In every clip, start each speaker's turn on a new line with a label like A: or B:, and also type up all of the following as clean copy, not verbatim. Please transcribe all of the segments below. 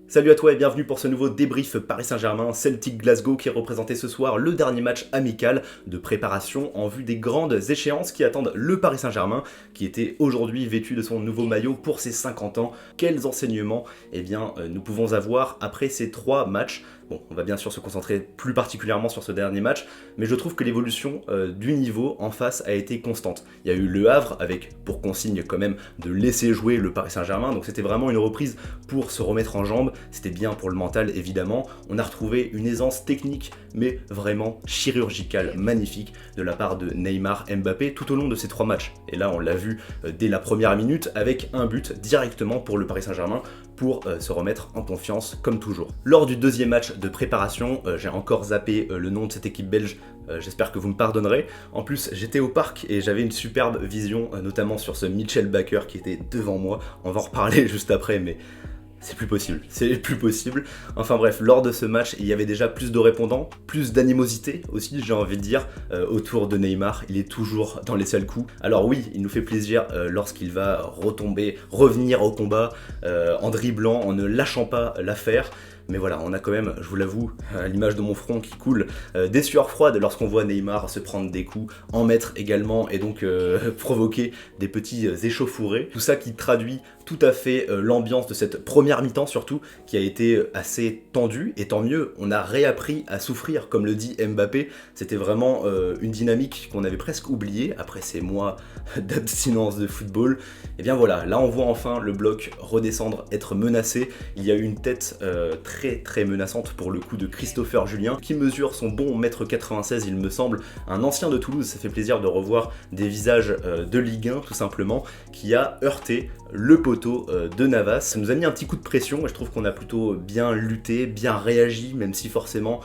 A: Salut à toi et bienvenue pour ce nouveau débrief Paris Saint-Germain Celtic Glasgow qui est représenté ce soir le dernier match amical de préparation en vue des grandes échéances qui attendent le Paris Saint-Germain qui était aujourd'hui vêtu de son nouveau maillot pour ses 50 ans. Quels enseignements nous pouvons avoir après ces 3 matchs? Bon, on va bien sûr se concentrer plus particulièrement sur ce dernier match, mais je trouve que l'évolution du niveau en face a été constante. Il y a eu Le Havre avec pour consigne quand même de laisser jouer le Paris Saint-Germain, donc c'était vraiment une reprise pour se remettre en jambes, c'était bien pour le mental évidemment. On a retrouvé une aisance technique mais vraiment chirurgicale, magnifique de la part de Neymar Mbappé tout au long de ces 3 matchs. Et là on l'a vu dès la première minute avec un but directement pour le Paris Saint-Germain pour se remettre en confiance comme toujours. Lors du deuxième match de préparation, j'ai encore zappé le nom de cette équipe belge, j'espère que vous me pardonnerez. En plus j'étais au parc et j'avais une superbe vision, notamment sur ce Mitchell Bakker qui était devant moi, on va en reparler juste après mais c'est plus possible. Enfin bref, lors de ce match, il y avait déjà plus de répondants, plus d'animosité aussi, j'ai envie de dire, autour de Neymar. Il est toujours dans les sales coups. Alors oui, il nous fait plaisir lorsqu'il va revenir au combat en dribblant, en ne lâchant pas l'affaire. Mais voilà, on a quand même, je vous l'avoue, à l'image de mon front qui coule, des sueurs froides lorsqu'on voit Neymar se prendre des coups, en mettre également et donc provoquer des petits échauffourées. Tout ça qui traduit tout à fait l'ambiance de cette première mi-temps surtout, qui a été assez tendue, et tant mieux, on a réappris à souffrir, comme le dit Mbappé. C'était vraiment une dynamique qu'on avait presque oubliée après ces mois d'abstinence de football. Et bien voilà, là on voit enfin le bloc redescendre, être menacé. Il y a eu une tête très menaçante pour le coup de Christopher Julien, qui mesure son bon 1m96 il me semble, un ancien de Toulouse. Ça fait plaisir de revoir des visages de Ligue 1 tout simplement, qui a heurté le poteau de Navas. Ça nous a mis un petit coup de pression et je trouve qu'on a plutôt bien lutté, bien réagi, même si forcément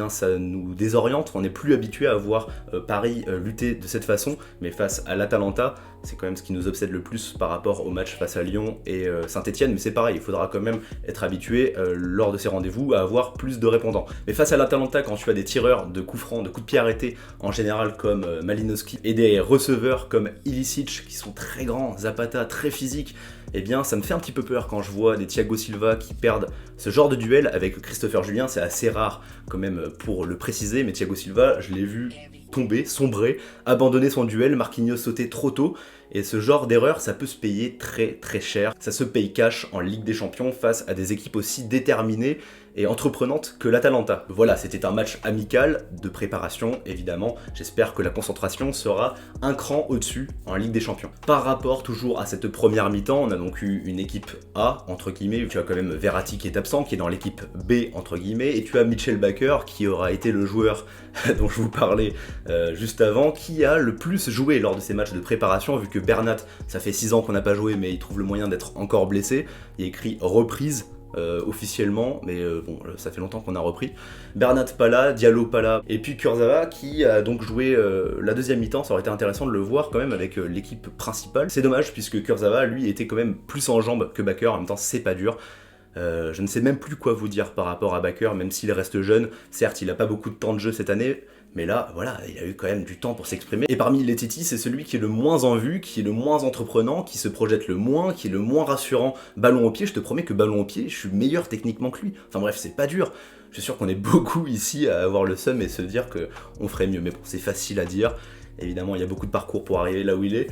A: ça nous désoriente. On n'est plus habitué à voir Paris lutter de cette façon, mais face à l'Atalanta, c'est quand même ce qui nous obsède le plus par rapport au match face à Lyon et Saint-Etienne, mais c'est pareil, il faudra quand même être habitué lors de ces rendez-vous à avoir plus de répondants. Mais face à l'Atalanta, quand tu as des tireurs de coups francs, de coups de pied arrêtés en général comme Malinowski et des receveurs comme Ilicic qui sont très grands, Zapata très physique, eh bien ça me fait un petit peu peur quand je vois des Thiago Silva qui perdent ce genre de duel avec Christopher Julien. C'est assez rare quand même pour le préciser, mais Thiago Silva, je l'ai vu tomber, sombrer, abandonner son duel, Marquinhos sauter trop tôt, et ce genre d'erreur ça peut se payer très cher. Ça se paye cash en Ligue des Champions face à des équipes aussi déterminées et entreprenantes que l'Atalanta. Voilà, c'était un match amical de préparation évidemment, j'espère que la concentration sera un cran au-dessus en Ligue des Champions. Par rapport toujours à cette première mi-temps, on a donc eu une équipe A entre guillemets, tu as quand même Verratti qui est absent, qui est dans l'équipe B entre guillemets, et tu as Mitchell Bakker qui aura été le joueur dont je vous parlais juste avant, qui a le plus joué lors de ces matchs de préparation, vu que Bernat, ça fait 6 ans qu'on n'a pas joué mais il trouve le moyen d'être encore blessé. Il y a écrit reprise officiellement, mais ça fait longtemps qu'on a repris. Bernat pas là, Diallo pas là, et puis Kurzawa qui a donc joué la deuxième mi-temps. Ça aurait été intéressant de le voir quand même avec l'équipe principale. C'est dommage puisque Kurzawa lui était quand même plus en jambes que Bakker, en même temps c'est pas dur. Je ne sais même plus quoi vous dire par rapport à Bakker, même s'il reste jeune. Certes, il n'a pas beaucoup de temps de jeu cette année, mais là, voilà, il a eu quand même du temps pour s'exprimer. Et parmi les Titi, c'est celui qui est le moins en vue, qui est le moins entreprenant, qui se projette le moins, qui est le moins rassurant. Ballon au pied, je te promets que ballon au pied, je suis meilleur techniquement que lui. Enfin bref, c'est pas dur. Je suis sûr qu'on est beaucoup ici à avoir le seum et se dire qu'on ferait mieux. Mais bon, c'est facile à dire. Évidemment, il y a beaucoup de parcours pour arriver là où il est.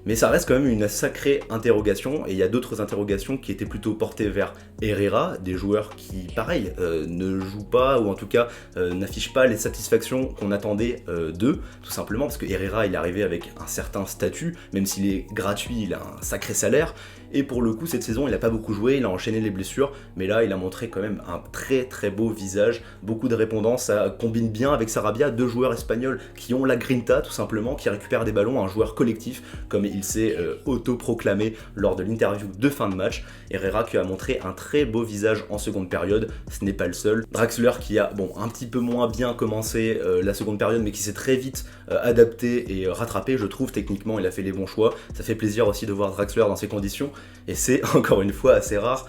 A: Mais ça reste quand même une sacrée interrogation, et il y a d'autres interrogations qui étaient plutôt portées vers Herrera, des joueurs qui, pareil, ne jouent pas, ou en tout cas n'affichent pas les satisfactions qu'on attendait d'eux, tout simplement parce que Herrera il est arrivé avec un certain statut, même s'il est gratuit, il a un sacré salaire, et pour le coup cette saison il n'a pas beaucoup joué, il a enchaîné les blessures, mais là il a montré quand même un très beau visage, beaucoup de répondants, ça combine bien avec Sarabia, 2 joueurs espagnols qui ont la grinta tout simplement, qui récupèrent des ballons, un joueur collectif, comme il s'est autoproclamé lors de l'interview de fin de match. Herrera qui a montré un très beau visage en seconde période, ce n'est pas le seul. Draxler qui a un petit peu moins bien commencé la seconde période, mais qui s'est très vite adapté et rattrapé, je trouve. Techniquement il a fait les bons choix, ça fait plaisir aussi de voir Draxler dans ces conditions, et c'est encore une fois assez rare.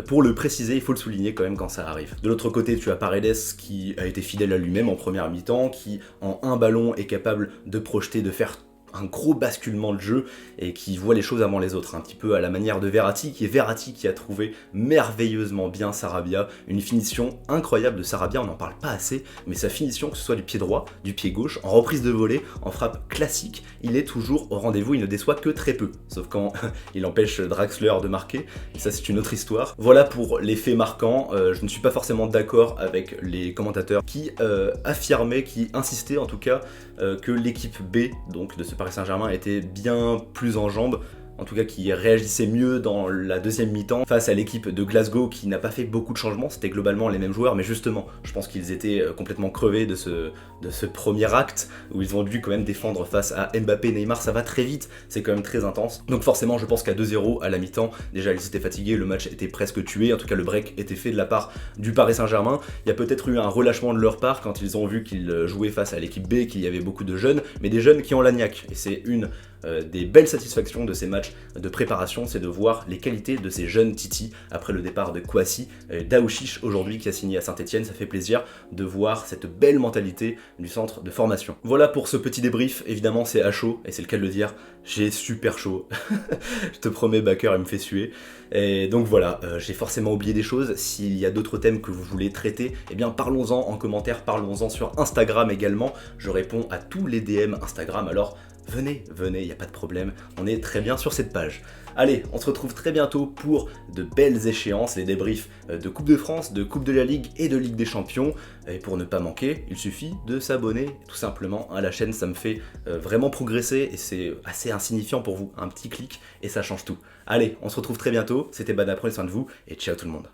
A: Pour le préciser, il faut le souligner quand même quand ça arrive. De l'autre côté, tu as Paredes qui a été fidèle à lui-même en première mi-temps, qui en un ballon est capable de projeter, de faire un gros basculement de jeu et qui voit les choses avant les autres, un petit peu à la manière de Verratti, qui a trouvé merveilleusement bien Sarabia, une finition incroyable de Sarabia, on n'en parle pas assez, mais sa finition, que ce soit du pied droit, du pied gauche, en reprise de volée, en frappe classique, il est toujours au rendez-vous, il ne déçoit que très peu, sauf quand il empêche Draxler de marquer, et ça c'est une autre histoire. Voilà pour les faits marquants, je ne suis pas forcément d'accord avec les commentateurs qui affirmaient, qui insistaient en tout cas, que l'équipe B, donc de ce Paris Saint-Germain, était bien plus en jambes, en tout cas qui réagissait mieux dans la deuxième mi-temps face à l'équipe de Glasgow qui n'a pas fait beaucoup de changements, c'était globalement les mêmes joueurs, mais justement, je pense qu'ils étaient complètement crevés de ce premier acte où ils ont dû quand même défendre face à Mbappé, Neymar, ça va très vite, c'est quand même très intense. Donc forcément, je pense qu'à 2-0 à la mi-temps, déjà ils étaient fatigués, le match était presque tué, en tout cas le break était fait de la part du Paris Saint-Germain. Il y a peut-être eu un relâchement de leur part quand ils ont vu qu'ils jouaient face à l'équipe B, qu'il y avait beaucoup de jeunes, mais des jeunes qui ont la niaque, et c'est une des belles satisfactions de ces matchs de préparation, c'est de voir les qualités de ces jeunes Titi après le départ de Kouassi, Daouchiche aujourd'hui qui a signé à Saint-Etienne, ça fait plaisir de voir cette belle mentalité du centre de formation. Voilà pour ce petit débrief, évidemment c'est à chaud, et c'est le cas de le dire, j'ai super chaud, je te promets Baker il me fait suer, et donc voilà, j'ai forcément oublié des choses, s'il y a d'autres thèmes que vous voulez traiter, eh bien parlons-en en commentaire, parlons-en sur Instagram également, je réponds à tous les DM Instagram, alors venez, il n'y a pas de problème, on est très bien sur cette page. Allez, on se retrouve très bientôt pour de belles échéances, les débriefs de Coupe de France, de Coupe de la Ligue et de Ligue des Champions. Et pour ne pas manquer, il suffit de s'abonner tout simplement à la chaîne, ça me fait vraiment progresser et c'est assez insignifiant pour vous, un petit clic et ça change tout. Allez, on se retrouve très bientôt, c'était Bada, prenez soin de vous et ciao tout le monde.